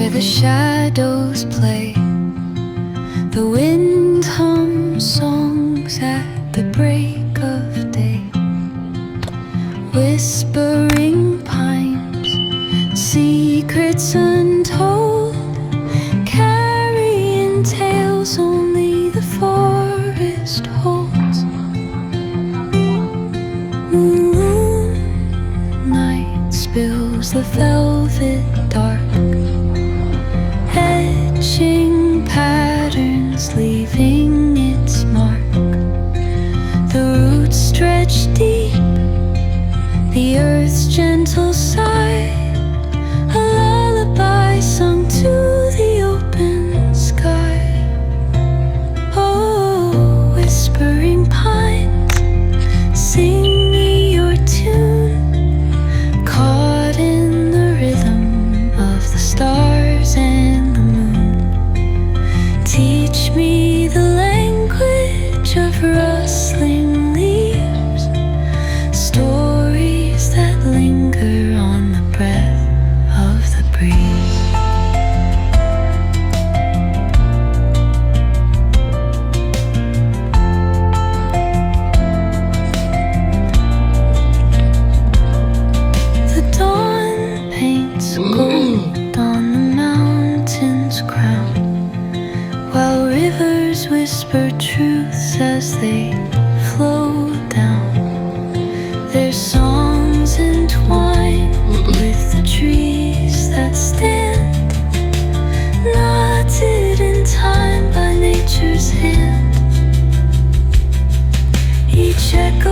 where the shadows play. The wind hums songs at the break of day. Whispering pines, secrets untold, carrying tales only the forest holds. Moonlight spills the velvet dark, etching patterns, leaving its mark. The roots stretch deep, the earth's gentle sigh, a lullaby sung to the open sky. Oh, whispering pines, sing me your tune, caught in the rhythm of the stars and the moon. Teach me the language of rustling leaves, stories that linger on the breath of the breeze. The dawn paints gold on the mountain's crown, while rivers whisper truths as they flow down. Their songs entwine with the trees that stand, knotted in time by nature's hand. Each echo